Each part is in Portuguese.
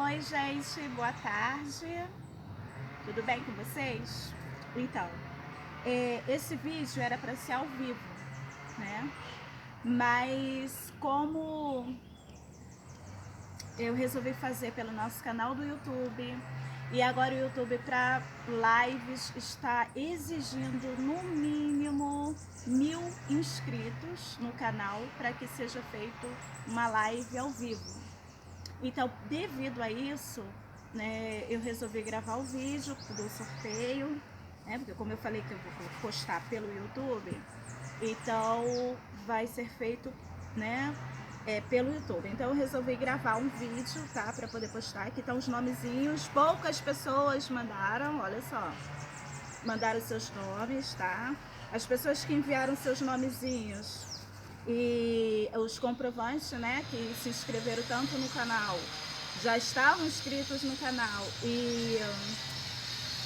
Oi, gente, boa tarde. Tudo bem com vocês? Então, esse vídeo era para ser ao vivo, né? Mas como eu resolvi fazer pelo nosso canal do YouTube e agora o YouTube para lives está exigindo no mínimo 1000 inscritos no canal para que seja feito uma live ao vivo. Então, devido a isso, né, eu resolvi gravar o vídeo do sorteio, né, porque como eu falei que eu vou postar pelo YouTube, então vai ser feito, né, pelo YouTube. Então eu resolvi gravar um vídeo, tá, para poder postar. Aqui estão os nomezinhos, poucas pessoas mandaram, olha só, mandaram seus nomes, tá? As pessoas que enviaram seus nomezinhos e os comprovantes, né, que se inscreveram tanto no canal, já estavam inscritos no canal e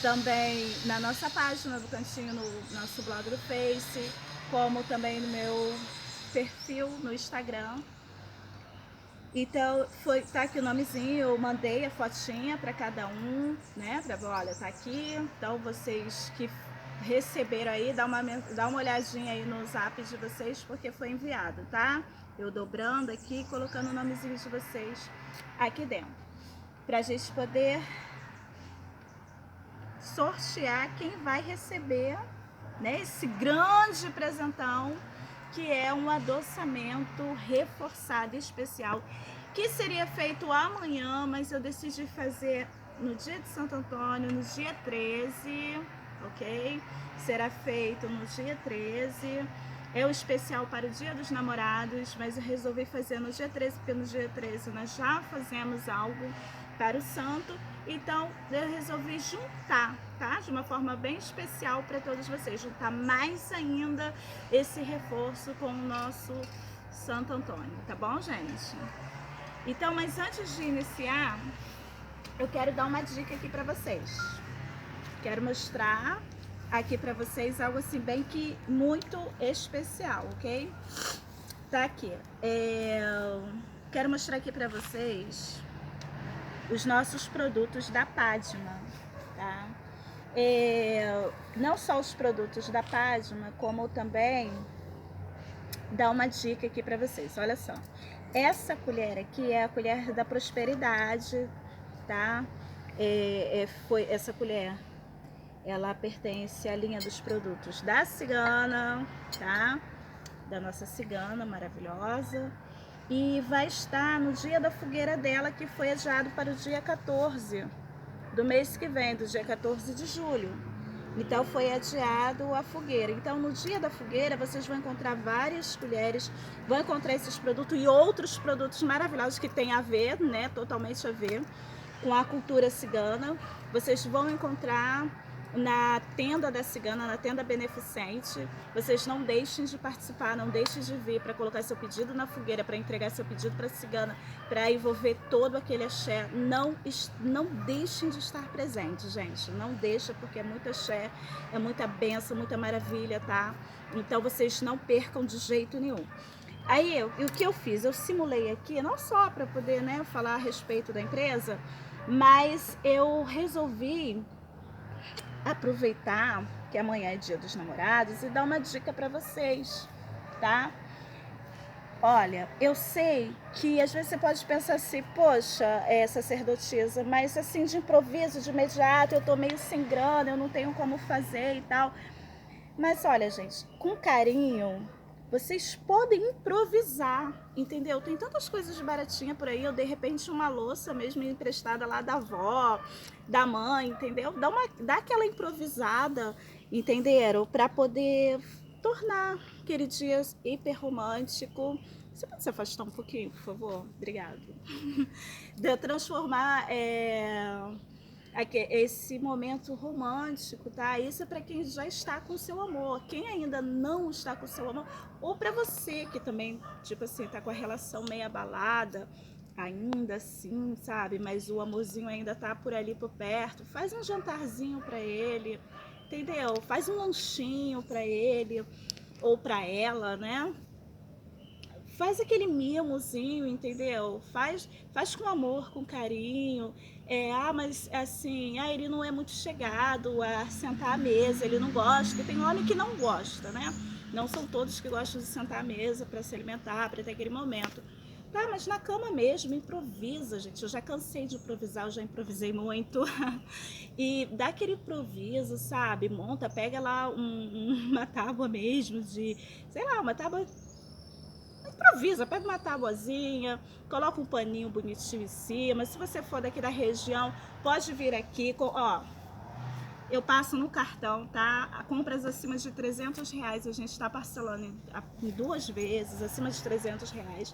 também na nossa página do Cantinho, no nosso blog do Face, como também no meu perfil no Instagram. Então, tá aqui o nomezinho, eu mandei a fotinha para cada um, né, para ver, olha, tá aqui. Então, vocês que receberam aí, dá uma olhadinha aí no zap de vocês, porque foi enviado, tá? Eu dobrando aqui, colocando o nomezinho de vocês aqui dentro, pra gente poder sortear quem vai receber, né, esse grande presentão, que é um adoçamento reforçado especial, que seria feito amanhã, mas eu decidi fazer no dia de Santo Antônio, no dia 13, ok? Será feito no dia 13. É o especial para o Dia dos Namorados, mas eu resolvi fazer no dia 13, porque no dia 13 nós já fazemos algo para o santo. Então eu resolvi juntar, tá? De uma forma bem especial para todos vocês, juntar mais ainda esse reforço com o nosso Santo Antônio, tá bom, gente? Então, mas antes de iniciar, eu quero dar uma dica aqui para vocês. Quero mostrar aqui para vocês algo assim bem que muito especial, ok? Tá aqui. Quero mostrar aqui para vocês os nossos produtos da Padma, tá? Não só os produtos da Padma, como também dar uma dica aqui para vocês. Olha só, essa colher aqui é a colher da prosperidade, tá? Foi essa colher, ela pertence à linha dos produtos da cigana, tá? Da nossa cigana maravilhosa. E vai estar no dia da fogueira dela, que foi adiado para o dia 14 do mês que vem, do dia 14 de julho. Então foi adiado a fogueira. Então no dia da fogueira vocês vão encontrar várias colheres, vão encontrar esses produtos e outros produtos maravilhosos que tem a ver, né, totalmente a ver com a cultura cigana. Vocês vão encontrar na tenda da cigana, na tenda beneficente. Vocês não deixem de participar, não deixem de vir para colocar seu pedido na fogueira, para entregar seu pedido para a cigana, para envolver todo aquele axé. Não deixem de estar presente, gente. Não deixa, porque é muito axé, é muita benção, muita maravilha, tá? Então vocês não percam de jeito nenhum. Aí o que eu fiz? Eu simulei aqui, não só para poder, né, falar a respeito da empresa, mas eu resolvi aproveitar que amanhã é Dia dos Namorados e dar uma dica para vocês, tá? Olha, eu sei que às vezes você pode pensar assim, poxa, sacerdotisa, mas assim, de improviso, de imediato, eu tô meio sem grana, eu não tenho como fazer e tal. Mas olha, gente, com carinho, vocês podem improvisar, entendeu? Tem tantas coisas baratinhas por aí, ou de repente uma louça mesmo emprestada lá da avó, da mãe, entendeu? Dá aquela improvisada, entenderam? Para poder tornar aquele dia hiper romântico. Você pode se afastar um pouquinho, por favor? Obrigada. De transformar esse momento romântico, tá? Isso é para quem já está com seu amor. Quem ainda não está com seu amor, ou para você que também, tipo assim, tá com a relação meio abalada, ainda assim, sabe? Mas o amorzinho ainda tá por ali por perto. Faz um jantarzinho para ele, entendeu? Faz um lanchinho para ele ou para ela, né? faz aquele mimozinho, entendeu? Faz com amor, com carinho. Mas assim, ele não é muito chegado a sentar à mesa, ele não gosta, porque tem homem que não gosta, né? Não são todos que gostam de sentar à mesa para se alimentar, para ter aquele momento. Tá, mas na cama mesmo, improvisa, gente. Eu já cansei de improvisar, eu já improvisei muito. E dá aquele improviso, sabe? Monta, pega lá uma tábua mesmo de, sei lá, uma tábua. Improvisa, pega uma tabuazinha, coloca um paninho bonitinho em cima. Se você for daqui da região, pode vir aqui. Ó, eu passo no cartão, tá? Compras acima de R$300 a gente está parcelando em 2 vezes, acima de R$300.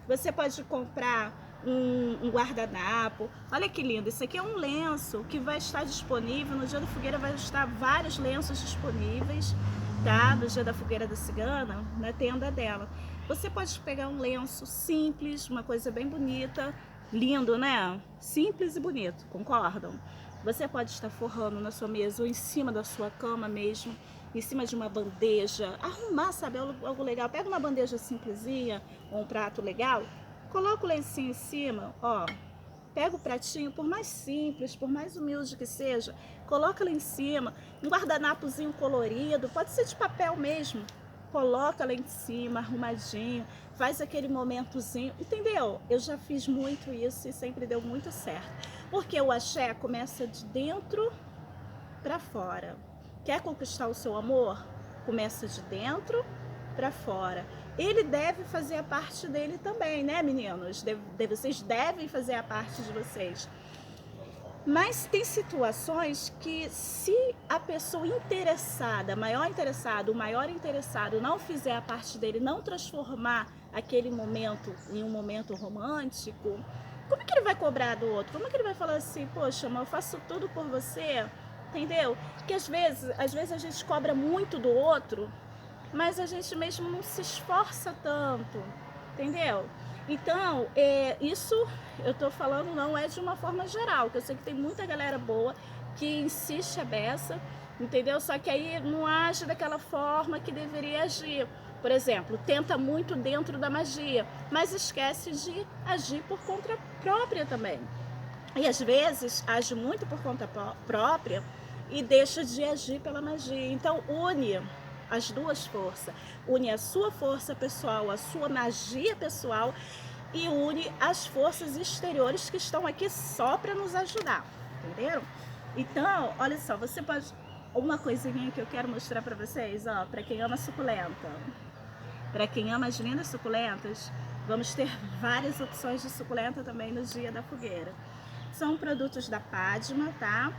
Você pode comprar um guardanapo. Olha que lindo, isso aqui é um lenço que vai estar disponível. No dia da fogueira vai estar vários lenços disponíveis, tá? No dia da fogueira da cigana, na tenda dela. Você pode pegar um lenço simples, uma coisa bem bonita, lindo, né? Simples e bonito, concordam? Você pode estar forrando na sua mesa ou em cima da sua cama mesmo, em cima de uma bandeja, arrumar, sabe, algo legal. Pega uma bandeja simplesinha ou um prato legal, coloca o lencinho em cima, ó. Pega o pratinho, por mais simples, por mais humilde que seja, coloca lá em cima, um guardanapozinho colorido, pode ser de papel mesmo. Coloca lá em cima, arrumadinho, faz aquele momentozinho, entendeu? Eu já fiz muito isso e sempre deu muito certo. Porque o axé começa de dentro para fora. Quer conquistar o seu amor? Começa de dentro para fora. Ele deve fazer a parte dele também, né, meninos? Vocês devem fazer a parte de vocês. Mas tem situações que, se a pessoa interessada, o maior interessado não fizer a parte dele, não transformar aquele momento em um momento romântico, como que ele vai cobrar do outro? Como que ele vai falar assim, poxa, mas eu faço tudo por você, entendeu? Porque às vezes a gente cobra muito do outro, mas a gente mesmo não se esforça tanto, entendeu? Então, isso eu tô falando não é de uma forma geral, que eu sei que tem muita galera boa que insiste a beça, entendeu? Só que aí não age daquela forma que deveria agir. Por exemplo, tenta muito dentro da magia, mas esquece de agir por conta própria também. E às vezes age muito por conta própria e deixa de agir pela magia. Então, une as duas forças. Une a sua força pessoal, a sua magia pessoal e une as forças exteriores que estão aqui só para nos ajudar. Entenderam? Então, olha só, você pode... Uma coisinha que eu quero mostrar para vocês, ó, para quem ama suculenta. Para quem ama as lindas suculentas, vamos ter várias opções de suculenta também no dia da fogueira. São produtos da Padma, tá?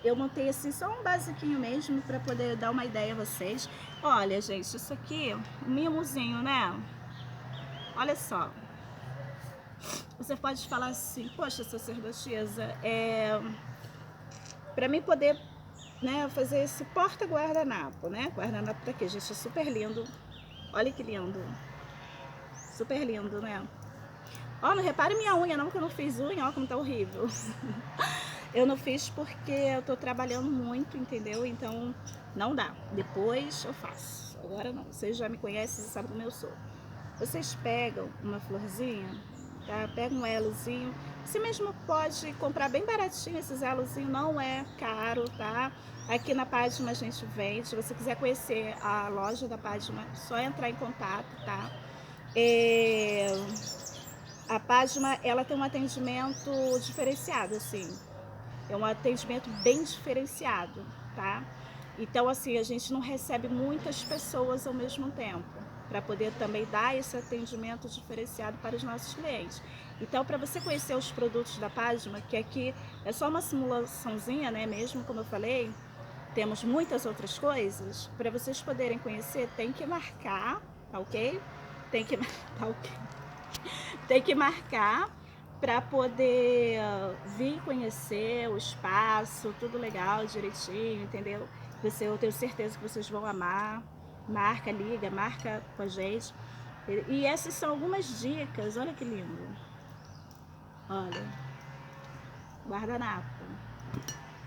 Eu montei assim só um basiquinho mesmo para poder dar uma ideia a vocês. Olha, gente, isso aqui, um mimozinho, né? Olha só. Você pode falar assim, poxa, sacerdotisa, para mim poder, né, fazer esse porta-guardanapo, né? Guardanapo tá aqui, gente, é super lindo. Olha que lindo. Super lindo, né? Ó, não repare minha unha não, que eu não fiz unha, ó como tá horrível. Eu não fiz porque eu tô trabalhando muito, entendeu? Então não dá. Depois eu faço. Agora não. Vocês já me conhecem, vocês sabem como eu sou. Vocês pegam uma florzinha, tá? Pega um elozinho. Você mesmo pode comprar bem baratinho esses elozinhos, não é caro, tá? Aqui na Padma a gente vende. Se você quiser conhecer a loja da Padma, é só entrar em contato, tá? A Padma, ela tem um atendimento diferenciado, assim. É um atendimento bem diferenciado, tá? Então, assim, a gente não recebe muitas pessoas ao mesmo tempo, para poder também dar esse atendimento diferenciado para os nossos clientes. Então, para você conhecer os produtos da Padma, que aqui é só uma simulaçãozinha, né, mesmo como eu falei, temos muitas outras coisas, para vocês poderem conhecer, tem que marcar, tá ok? Tem que, tá ok? Tem que marcar para poder vir conhecer o espaço, tudo legal, direitinho, entendeu? Eu tenho certeza que vocês vão amar. Marca, liga, marca com a gente. E essas são algumas dicas, olha que lindo. Olha, guardanapo.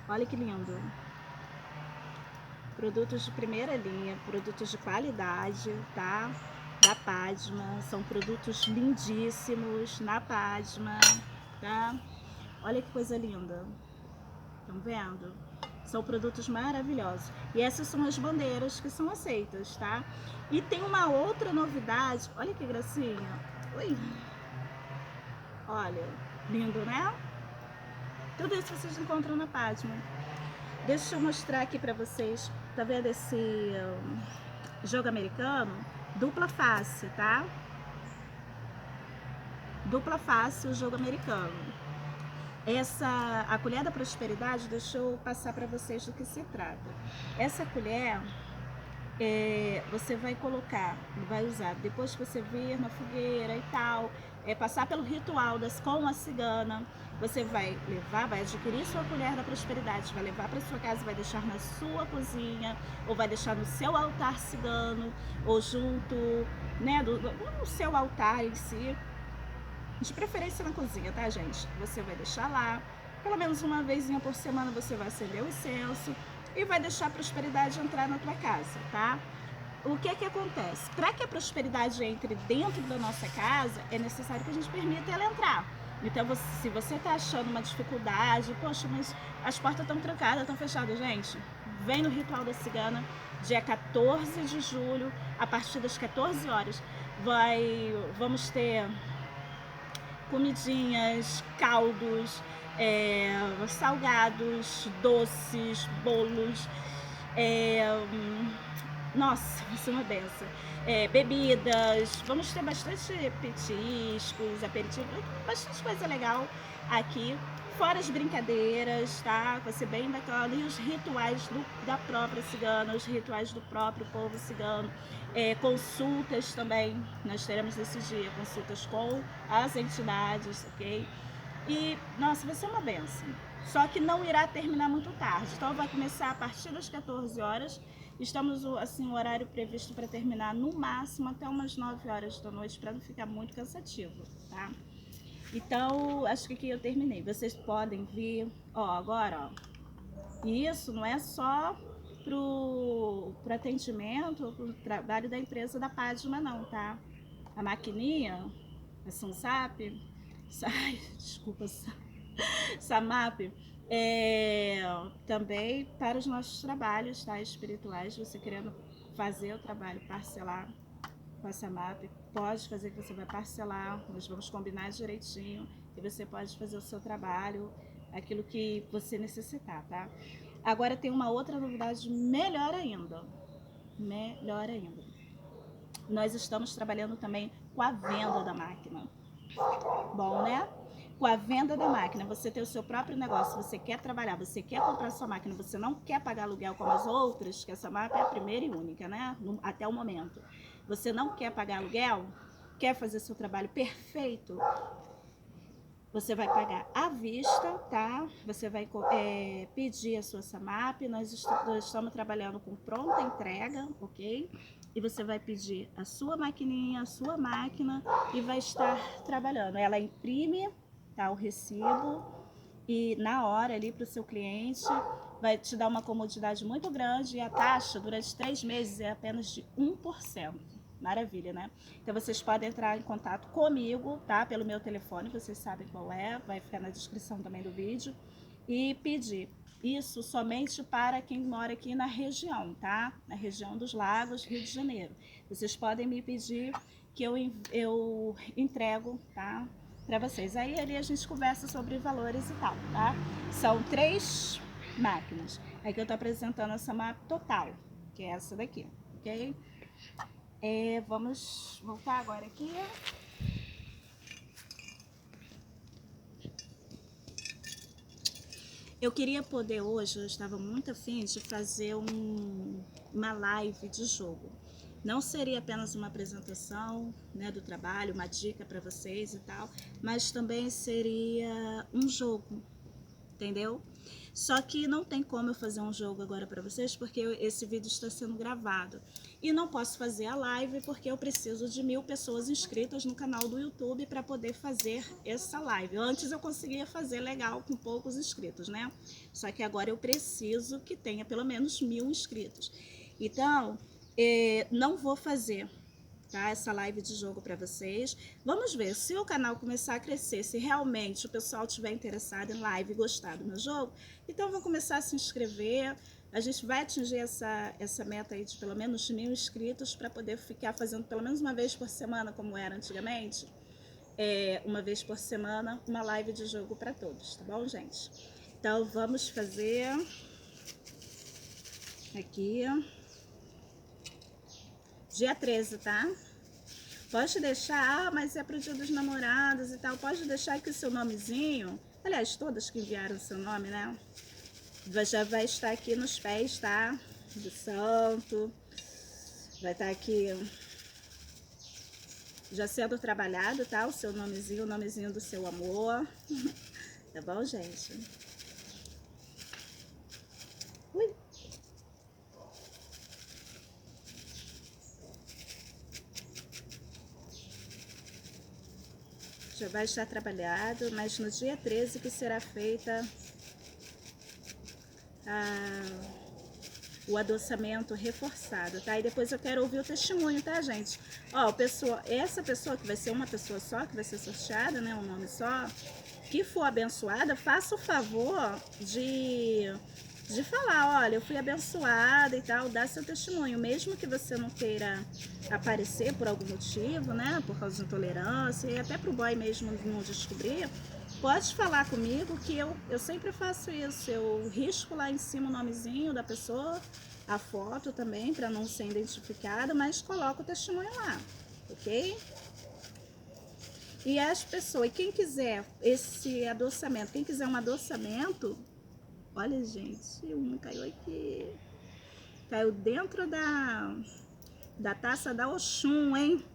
Olha que lindo. Produtos de primeira linha, produtos de qualidade, tá? da Padma. São produtos lindíssimos na Padma, tá? Olha que coisa linda. Estão vendo? São produtos maravilhosos. E essas são as bandeiras que são aceitas, tá? E tem uma outra novidade. Olha que gracinha. Ui. Olha, lindo, né? Tudo isso vocês encontram na Padma. Deixa eu mostrar aqui pra vocês. Tá vendo esse jogo americano? Dupla face, tá? Dupla face, o jogo americano. A colher da prosperidade, deixa eu passar para vocês do que se trata. Essa colher, você vai colocar, vai usar depois que você vir na fogueira e tal, passar pelo ritual com a cigana. Você vai levar, vai adquirir sua colher da prosperidade, vai levar para sua casa, vai deixar na sua cozinha, ou vai deixar no seu altar cigano, ou junto, né, no seu altar em si. De preferência na cozinha, tá, gente? Você vai deixar lá, pelo menos uma vezinha por semana você vai acender o incenso e vai deixar a prosperidade entrar na tua casa, tá? O que que acontece? Para que a prosperidade entre dentro da nossa casa, é necessário que a gente permita ela entrar. Então, se você tá achando uma dificuldade, poxa, mas as portas estão trancadas, estão fechadas, gente, vem no Ritual da Cigana, dia 14 de julho, a partir das 14 horas, vamos ter comidinhas, caldos, salgados, doces, bolos, nossa, vai ser uma benção. Bebidas, vamos ter bastante petiscos, aperitivos, bastante coisa legal aqui. Fora as brincadeiras, tá? Vai ser bem bacana. E os rituais da própria cigana, os rituais do próprio povo cigano. Consultas também, nós teremos nesse dia, consultas com as entidades, ok? E, nossa, vai ser uma benção. Só que não irá terminar muito tarde. Então vai começar a partir das 14 horas. Estamos, assim, o horário previsto para terminar no máximo até umas 9 horas da noite, para não ficar muito cansativo, tá? Então, acho que aqui eu terminei. Vocês podem vir, ó, agora, ó. E isso não é só pro atendimento, pro trabalho da empresa da Padma, não, tá? A maquininha, a Sunsap, ai, desculpa, Samap, também para os nossos trabalhos, tá? Espirituais, você querendo fazer o trabalho, parcelar com a Samap, pode fazer que você vai parcelar, nós vamos combinar direitinho e você pode fazer o seu trabalho, aquilo que você necessitar, tá? Agora tem uma outra novidade melhor ainda, nós estamos trabalhando também com a venda da máquina. Bom, né? Com a venda da máquina, você tem o seu próprio negócio, você quer trabalhar, você quer comprar sua máquina, você não quer pagar aluguel como as outras, que essa máquina é a primeira e única, né? Até o momento. Você não quer pagar aluguel, quer fazer seu trabalho perfeito, você vai pagar à vista, tá? Você vai pedir a sua SAMAP, nós estamos trabalhando com pronta entrega, ok? E você vai pedir a sua maquininha, a sua máquina e vai estar trabalhando. Ela imprime, tá, o recibo e na hora ali para o seu cliente vai te dar uma comodidade muito grande e a taxa durante 3 meses é apenas de 1%. Maravilha, né? Então vocês podem entrar em contato comigo, tá? Pelo meu telefone, vocês sabem qual é, vai ficar na descrição também do vídeo. E pedir isso somente para quem mora aqui na região, tá? Na região dos Lagos, Rio de Janeiro. Vocês podem me pedir que eu entrego, tá? Para vocês. Aí ali a gente conversa sobre valores e tal, tá? São 3 máquinas. Aqui eu tô apresentando essa mapa total, que é essa daqui, ok? Vamos voltar agora aqui. Eu queria poder hoje, eu estava muito afim de fazer uma live de jogo. Não seria apenas uma apresentação, né, do trabalho, uma dica para vocês e tal, mas também seria um jogo, entendeu? Só que não tem como eu fazer um jogo agora para vocês, porque esse vídeo está sendo gravado. E não posso fazer a live porque eu preciso de 1000 pessoas inscritas no canal do YouTube para poder fazer essa live. Antes eu conseguia fazer legal com poucos inscritos, né? Só que agora eu preciso que tenha pelo menos 1000 inscritos. Então, não vou fazer tá? Essa live de jogo para vocês. Vamos ver, se o canal começar a crescer, se realmente o pessoal estiver interessado em live e gostar do meu jogo, então vou começar a se inscrever. A gente vai atingir essa meta aí de pelo menos 1.000 inscritos para poder ficar fazendo pelo menos uma vez por semana, como era antigamente. Uma vez por semana, uma live de jogo para todos, tá bom, gente? Então vamos fazer aqui, dia 13, tá? Pode deixar, mas é pro dia dos namorados e tal, pode deixar aqui o seu nomezinho. Aliás, todas que enviaram o seu nome, né? Já vai estar aqui nos pés, tá? Do santo. Vai estar aqui já sendo trabalhado, tá? O seu nomezinho, o nomezinho do seu amor. Tá bom, gente? Ui. Já vai estar trabalhado, mas no dia 13 que será feita o adoçamento reforçado, tá? E depois eu quero ouvir o testemunho, tá, gente? Ó, essa pessoa que vai ser uma pessoa só, que vai ser sorteada, né? Um nome só, que for abençoada, faça o favor de falar, olha, eu fui abençoada e tal, dá seu testemunho, mesmo que você não queira aparecer por algum motivo, né? Por causa de intolerância, e até pro boy mesmo não descobrir. Pode falar comigo que eu sempre faço isso, eu risco lá em cima o nomezinho da pessoa, a foto também, para não ser identificada, mas coloco o testemunho lá, ok? E as pessoas, quem quiser esse adoçamento, quem quiser um adoçamento, olha gente, caiu aqui, caiu dentro da taça da Oxum, hein?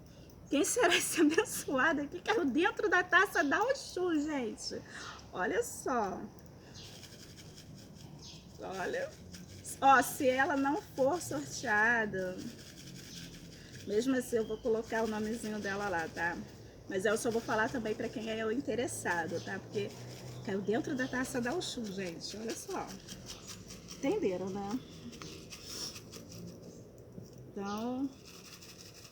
Quem será esse abençoado aqui? Caiu dentro da taça da Oxum, gente. Olha só. Olha. Ó, se ela não for sorteada, mesmo assim eu vou colocar o nomezinho dela lá, tá? Mas eu só vou falar também pra quem é o interessado, tá? Porque caiu dentro da taça da Oxum, gente. Olha só. Entenderam, né? Então...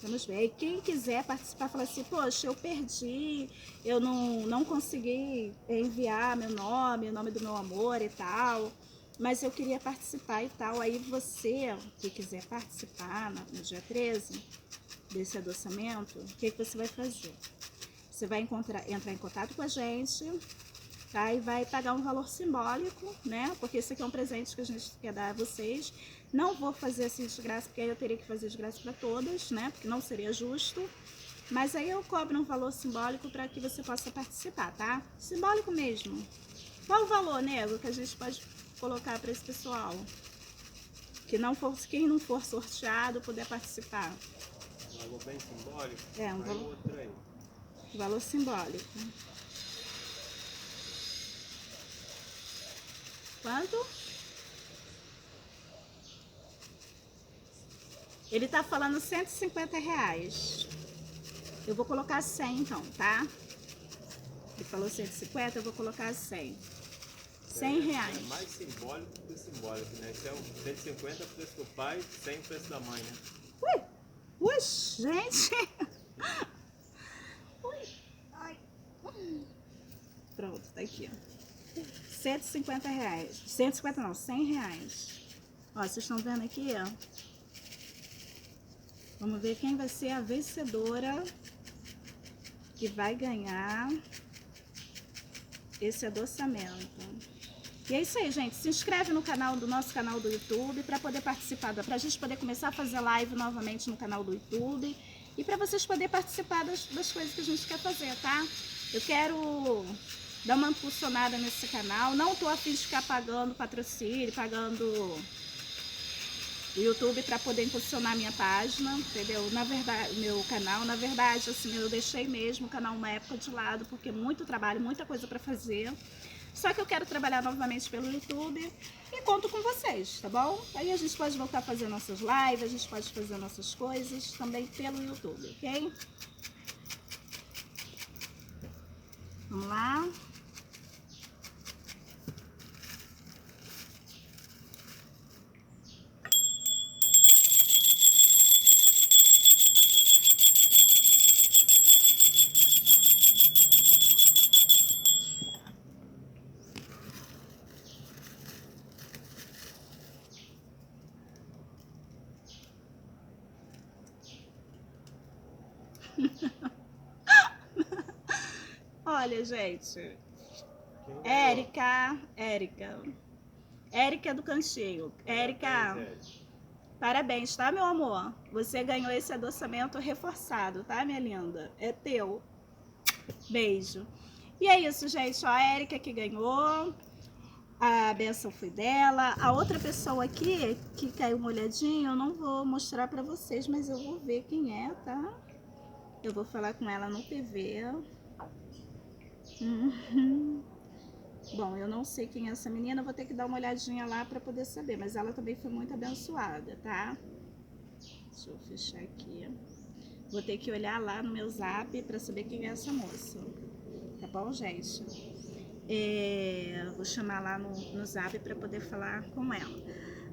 vamos ver. E quem quiser participar, fala assim, poxa, eu perdi, eu não consegui enviar meu nome, o nome do meu amor e tal, mas eu queria participar e tal. Aí você que quiser participar no dia 13 desse adoçamento, o que você vai fazer? Você vai entrar em contato com a gente, tá? E vai pagar um valor simbólico, né? Porque esse aqui é um presente que a gente quer dar a vocês. Não vou fazer assim de graça, porque aí eu teria que fazer de graça para todas, né? Porque não seria justo. Mas aí eu cobro um valor simbólico para que você possa participar, tá? Simbólico mesmo. Qual o valor, nego, que a gente pode colocar para esse pessoal? Quem não for sorteado puder participar. Um valor bem simbólico? Um valor, outro aí. Valor simbólico. Quanto? Ele tá falando R$150. Eu vou colocar 100 então, tá? Ele falou 150, eu vou colocar 100. R$100. É mais simbólico que simbólico, né? Esse é o 150 preço do pai, 100 preço da mãe, né? Ui, gente! Ui, ai. Pronto, tá aqui, ó. R$150. 150 não, R$100. Ó, vocês estão vendo aqui, ó. Vamos ver quem vai ser a vencedora que vai ganhar esse adoçamento. E é isso aí, gente. Se inscreve no canal do nosso canal do YouTube para poder participar, para a gente poder começar a fazer live novamente no canal do YouTube e para vocês poderem participar das coisas que a gente quer fazer, tá? Eu quero dar uma impulsionada nesse canal. Não tô a fim de ficar pagando patrocínio, pagando o YouTube para poder impulsionar minha página, entendeu? Na verdade, meu canal, na verdade, assim, eu deixei mesmo o canal uma época de lado, porque é muito trabalho, muita coisa para fazer. Só que eu quero trabalhar novamente pelo YouTube e conto com vocês, tá bom? Aí a gente pode voltar a fazer nossas lives, a gente pode fazer nossas coisas também pelo YouTube, ok? Vamos lá. Olha, gente. Quem ganhou? Érica do Cantinho. Érica, Parabéns, parabéns, tá, meu amor? Você ganhou esse adoçamento reforçado, tá, minha linda? É teu. Beijo. E é isso, gente. Ó, a Érica que ganhou. A benção foi dela. A outra pessoa aqui que caiu molhadinho, eu não vou mostrar pra vocês, mas eu vou ver quem é, tá? Eu vou falar com ela no PV. Bom, eu não sei quem é essa menina, vou ter que dar uma olhadinha lá pra poder saber, mas ela também foi muito abençoada, tá? Deixa eu fechar aqui. Vou ter que olhar lá no meu zap pra saber quem é essa moça. Tá bom, gente? Vou chamar lá no zap pra poder falar com ela.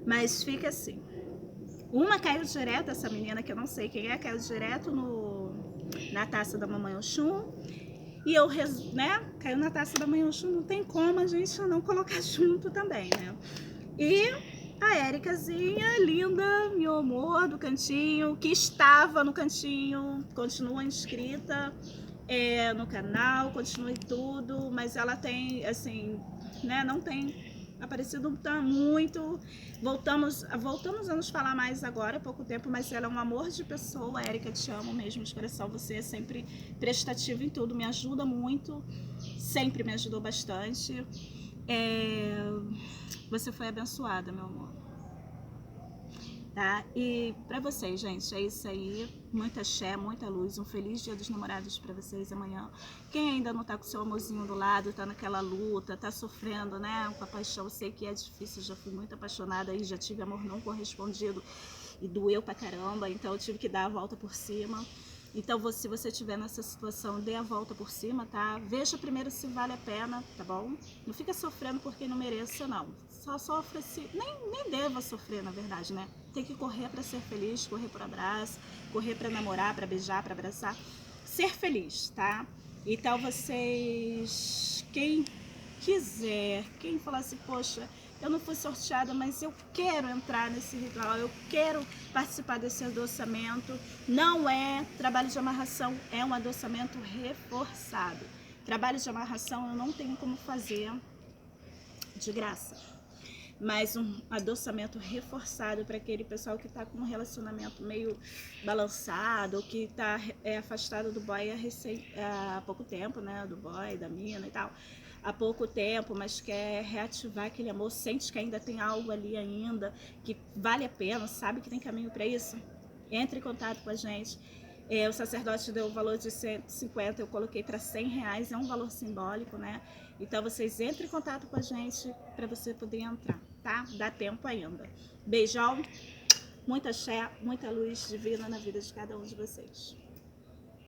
Mas fica assim. Uma caiu direto, essa menina que eu não sei quem é, caiu direto na taça da Mamãe Oxum. E eu, né, caiu na taça da Mamãe Oxum, não tem como a gente não colocar junto também, né? E a Éricazinha, linda, meu amor, do Cantinho, que estava no Cantinho, continua inscrita no canal, continua tudo, mas ela tem, assim, né, não tem aparecido muito. Voltamos a nos falar mais agora, há pouco tempo, mas ela é um amor de pessoa. Érica, te amo mesmo de coração. Você é sempre prestativa em tudo, me ajuda muito, sempre me ajudou bastante. Você foi abençoada, meu amor. Tá? E pra vocês, gente, é isso aí. Muita axé, muita luz. Um feliz Dia dos Namorados pra vocês amanhã. Quem ainda não tá com seu amorzinho do lado, tá naquela luta, tá sofrendo, né? Com a paixão, eu sei que é difícil, já fui muito apaixonada e já tive amor não correspondido e doeu pra caramba, então eu tive que dar a volta por cima. Então, se você estiver nessa situação, dê a volta por cima, tá? Veja primeiro se vale a pena, tá bom? Não fica sofrendo porque não mereça, não. Só sofre se... Nem deva sofrer, na verdade, né? Tem que correr pra ser feliz, correr por abraço, correr pra namorar, pra beijar, pra abraçar. Ser feliz, tá? Então, vocês... Quem quiser, quem falar assim, poxa, eu não fui sorteada, mas eu quero entrar nesse ritual, eu quero participar desse adoçamento. Não é trabalho de amarração, é um adoçamento reforçado. Trabalho de amarração eu não tenho como fazer de graça, mas um adoçamento reforçado para aquele pessoal que está com um relacionamento meio balançado, ou que está afastado do boy há pouco tempo, né, do boy, da mina e tal, há pouco tempo, mas quer reativar aquele amor, sente que ainda tem algo ali ainda, que vale a pena, sabe que tem caminho para isso, entre em contato com a gente. O sacerdote deu o valor de 150, eu coloquei para R$100, é um valor simbólico, né? Então vocês entrem em contato com a gente para você poder entrar, tá? Dá tempo ainda. Beijão, muita axé, muita luz divina na vida de cada um de vocês.